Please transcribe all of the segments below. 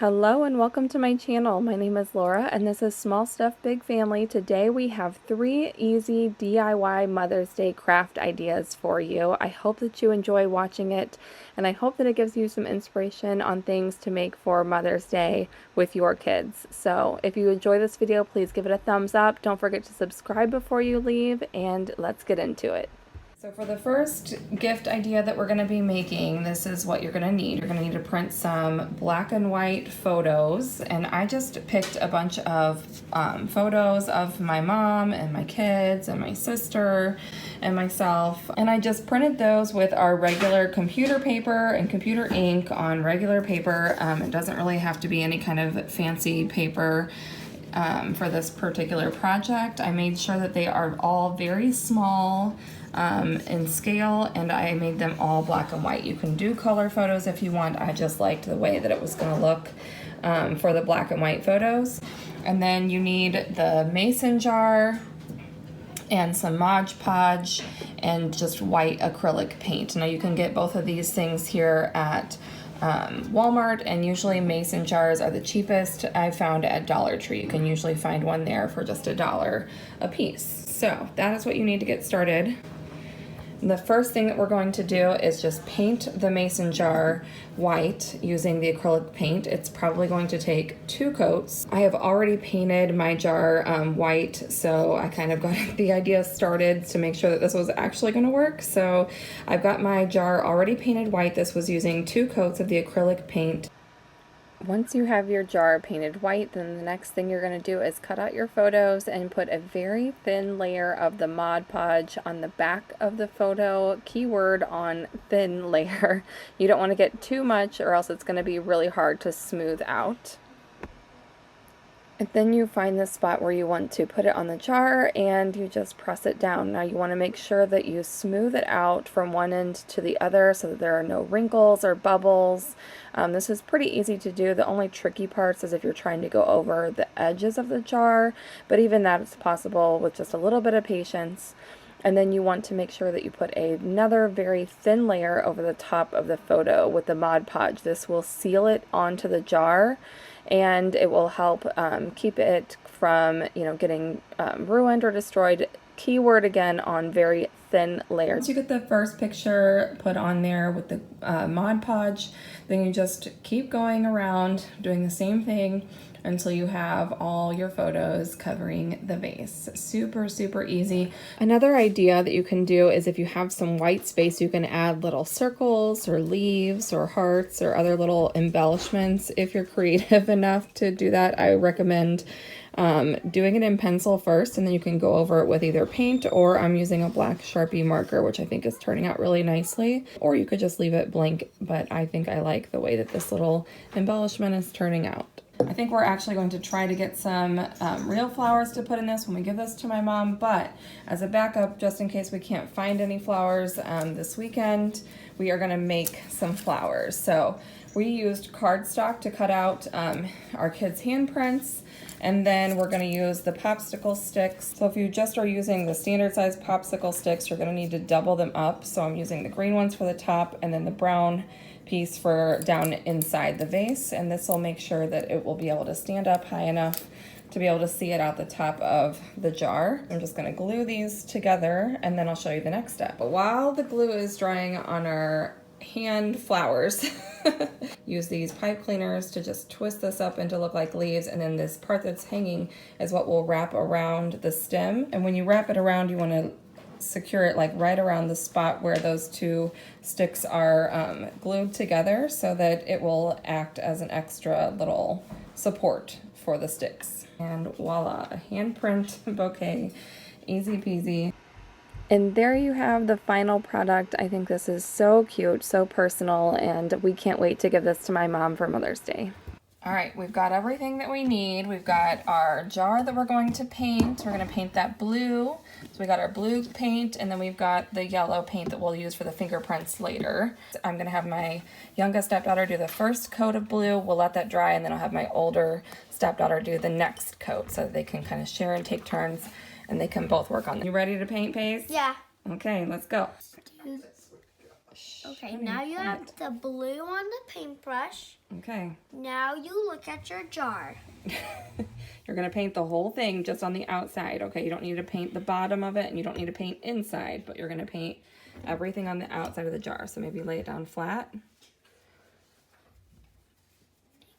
Hello and welcome to my channel. My name is Laura and this is Small Stuff Big Family. Today we have 3 easy DIY Mother's Day craft ideas for you. I hope that you enjoy watching it and I hope that it gives you some inspiration on things to make for Mother's Day with your kids. So if you enjoy this video, please give it a thumbs up. Don't forget to subscribe before you leave and let's get into it. So for the first gift idea that we're going to be making, this is what you're going to need. You're going to need to print some black and white photos, and I just picked a bunch of photos of my mom and my kids and my sister and myself, and I just printed those with our regular computer paper and computer ink on regular paper. It doesn't really have to be any kind of fancy paper for this particular project. I made sure that they are all very small in scale, and I made them all black and white. You can do color photos if you want. I just liked the way that it was going to look for the black and white photos. And then you need the mason jar and some Mod Podge and just white acrylic paint. Now you can get both of these things here at Walmart, and usually mason jars are the cheapest. I found at Dollar Tree. You can usually find one there for just $1 a piece. So that is what you need to get started. The first thing that we're going to do is just paint the mason jar white using the acrylic paint. It's probably going to take 2 coats. I have already painted my jar white, so I kind of got the idea started to make sure that this was actually going to work. So I've got my jar already painted white. This was using 2 coats of the acrylic paint. Once you have your jar painted white, then the next thing you're going to do is cut out your photos and put a very thin layer of the Mod Podge on the back of the photo. Keyword on thin layer. You don't want to get too much or else it's going to be really hard to smooth out. And then you find the spot where you want to put it on the jar and you just press it down. Now you want to make sure that you smooth it out from one end to the other so that there are no wrinkles or bubbles. This is pretty easy to do. The only tricky parts is if you're trying to go over the edges of the jar, but even that is possible with just a little bit of patience. And then you want to make sure that you put another very thin layer over the top of the photo with the Mod Podge. This will seal it onto the jar and it will help keep it from, getting ruined or destroyed. Keyword again on very thin layers. Once you get the first picture put on there with the Mod Podge, then you just keep going around doing the same thing until you have all your photos covering the base. Super, super easy. Another idea that you can do is if you have some white space, you can add little circles or leaves or hearts or other little embellishments. If you're creative enough to do that, I recommend doing it in pencil first, and then you can go over it with either paint, or I'm using a black Sharpie marker, which I think is turning out really nicely, or you could just leave it blank, but I think I like the way that this little embellishment is turning out. I think we're actually going to try to get some real flowers to put in this when we give this to my mom, but as a backup, just in case we can't find any flowers this weekend, we are going to make some flowers. So we used cardstock to cut out our kids' handprints, and then we're going to use the popsicle sticks. So if you just are using the standard size popsicle sticks, you're going to need to double them up. So I'm using the green ones for the top and then the brown piece for down inside the vase, and this will make sure that it will be able to stand up high enough to be able to see it out the top of the jar. I'm just going to glue these together and then I'll show you the next step. But while the glue is drying on our hand flowers, use these pipe cleaners to just twist this up and to look like leaves, and then this part that's hanging is what will wrap around the stem. And when you wrap it around, you want to secure it like right around the spot where those 2 sticks are glued together, so that it will act as an extra little support for the sticks. And voila, a handprint bouquet, easy peasy. And there you have the final product. I think this is so cute, so personal, and we can't wait to give this to my mom for Mother's Day. All right, we've got everything that we need. We've got our jar that we're going to paint. We're going to paint that blue. So we got our blue paint, and then we've got the yellow paint that we'll use for the fingerprints later. I'm going to have my youngest stepdaughter do the first coat of blue. We'll let that dry, and then I'll have my older stepdaughter do the next coat so that they can kind of share and take turns, and they can both work on it. You ready to paint, Pace? Yeah. Okay, let's go. Okay, now you have the blue on the paintbrush. Okay. Now you look at your jar. You're gonna paint the whole thing just on the outside, okay? You don't need to paint the bottom of it, and you don't need to paint inside, but you're gonna paint everything on the outside of the jar. So maybe lay it down flat.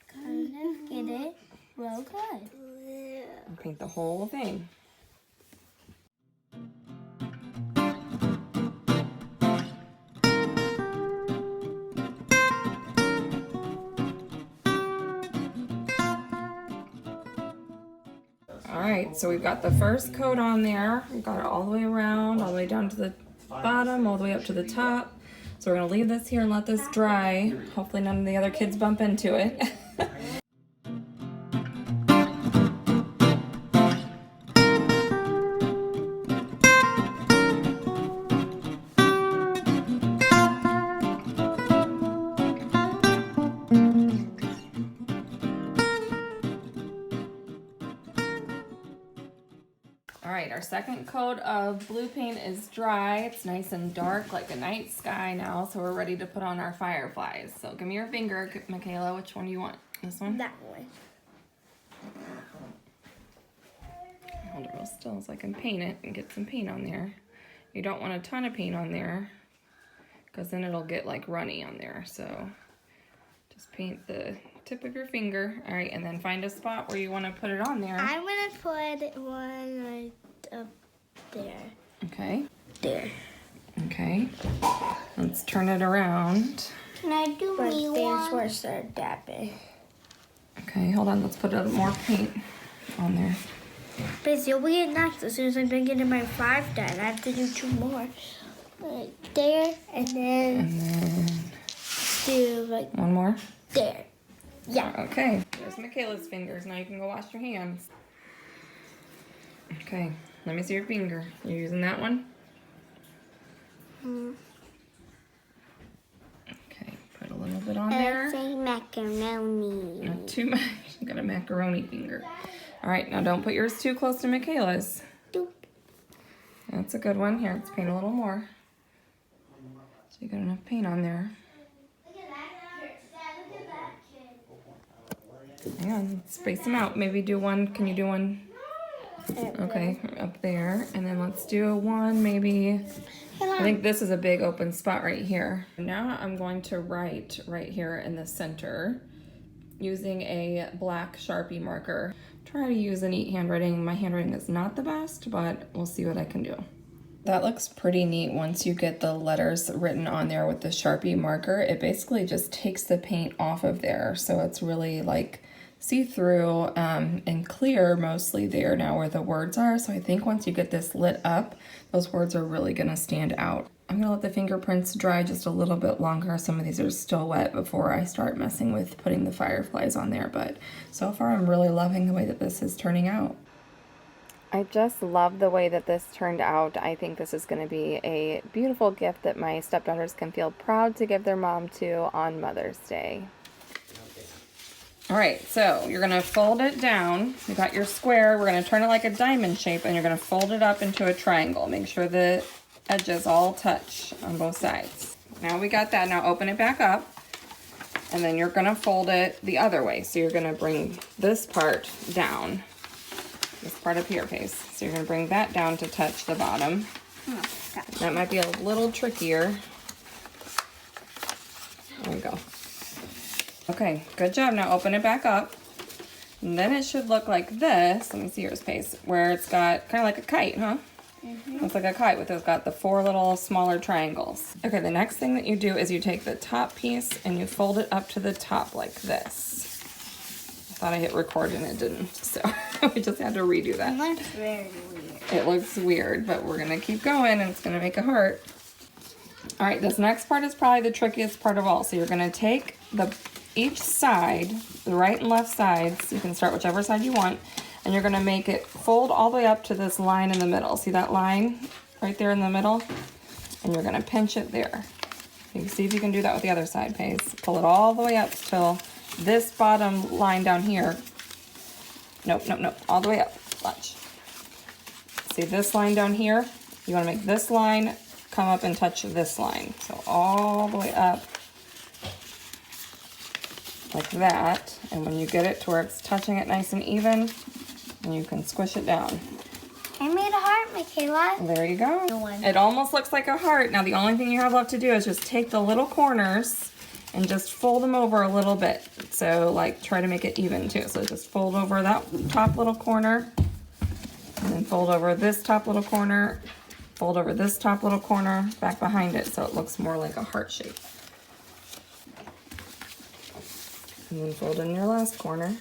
Kind of get it real good. And paint the whole thing. All right, so we've got the first coat on there. We've got it all the way around, all the way down to the bottom, all the way up to the top. So we're gonna leave this here and let this dry. Hopefully none of the other kids bump into it. All right, our second coat of blue paint is dry. It's nice and dark like a night sky now, so we're ready to put on our fireflies. So give me your finger, Michaela. Which one do you want? This one? That one. Hold it real still so I can paint it and get some paint on there. You don't want a ton of paint on there because then it'll get like runny on there. So just paint the tip of your finger. All right, and then find a spot where you want to put it on there. I'm going to put one right up there. Okay. There. Okay. Let's turn it around. Can I do me one? That's where I start dabbing. Okay, hold on. Let's put more paint on there. But you'll be next as soon as I'm done getting my 5 done. I have to do 2 more. Right there, and then do like one more. there. Yeah. Okay. There's Michaela's fingers. Now you can go wash your hands. Okay. Let me see your finger. You using that one? Okay. Put a little bit on there. Say macaroni. Not too much. You got a macaroni finger. All right. Now don't put yours too close to Michaela's. Doop. That's a good one. Here, let's paint a little more. So you got enough paint on there. Hang on, space them out. Maybe do one. Can you do one? Okay, up there. And then let's do one maybe. I think this is a big open spot right here. Now I'm going to write right here in the center using a black Sharpie marker. Try to use a neat handwriting. My handwriting is not the best, but we'll see what I can do. That looks pretty neat once you get the letters written on there with the Sharpie marker. It basically just takes the paint off of there. So it's really like see-through and clear mostly there now where the words are. So I think once you get this lit up, those words are really gonna stand out. I'm gonna let the fingerprints dry just a little bit longer. Some of these are still wet before I start messing with putting the fireflies on there. But so far I'm really loving the way that this is turning out. I just love the way that this turned out. I think this is going to be a beautiful gift that my stepdaughters can feel proud to give their mom to on Mother's Day. All right, so you're going to fold it down. You got your square. We're going to turn it like a diamond shape, and you're going to fold it up into a triangle. Make sure the edges all touch on both sides. Now we got that. Now open it back up, and then you're going to fold it the other way. So you're going to bring this part down. This part up here, Pace. So you're going to bring that down to touch the bottom. Oh, that might be a little trickier. There we go. Okay, good job. Now open it back up. And then it should look like this. Let me see yours, Pace. Where it's got kind of like a kite, huh? Looks like a kite with it's got the 4 little smaller triangles. Okay, the next thing that you do is you take the top piece and you fold it up to the top like this. I thought I hit record and it didn't, so we just had to redo that. It looks very weird. It looks weird, but we're gonna keep going and it's gonna make a heart. All right, this next part is probably the trickiest part of all. So you're gonna take each side, the right and left sides, you can start whichever side you want, and you're gonna make it fold all the way up to this line in the middle. See that line right there in the middle? And you're gonna pinch it there. You can see if you can do that with the other side, Pace. Pull it all the way up till this bottom line down here. Nope, all the way up. Watch. See this line down here? You want to make this line come up and touch this line. So all the way up like that. And when you get it to where it's touching it nice and even, and you can squish it down. I made a heart, Michaela. There you go. It almost looks like a heart. Now the only thing you have left to do is just take the little corners and just fold them over a little bit. So like try to make it even too. So just fold over that top little corner, and then fold over this top little corner, fold over this top little corner back behind it so it looks more like a heart shape. And then fold in your last corner.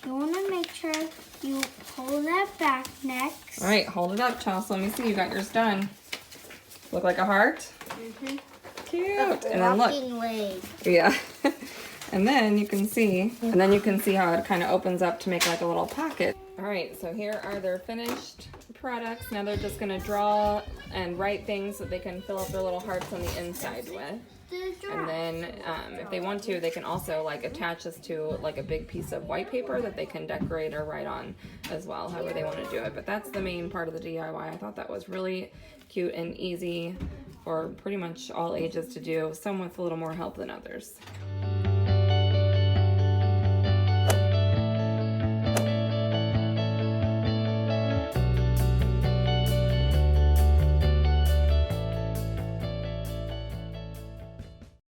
You want to make sure you hold that back next. All right, hold it up, Chelsea. Let me see. You got yours done. Look like a heart? Mm-hmm. Cute. And then look. Leg. Yeah. And then you can see, how it kind of opens up to make like a little pocket. All right, so here are their finished products. Now they're just gonna draw and write things that they can fill up their little hearts on the inside with. And then if they want to, they can also like attach this to like a big piece of white paper that they can decorate or write on as well, however they want to do it. But that's the main part of the DIY. I thought that was really cute and easy for pretty much all ages to do, some with a little more help than others.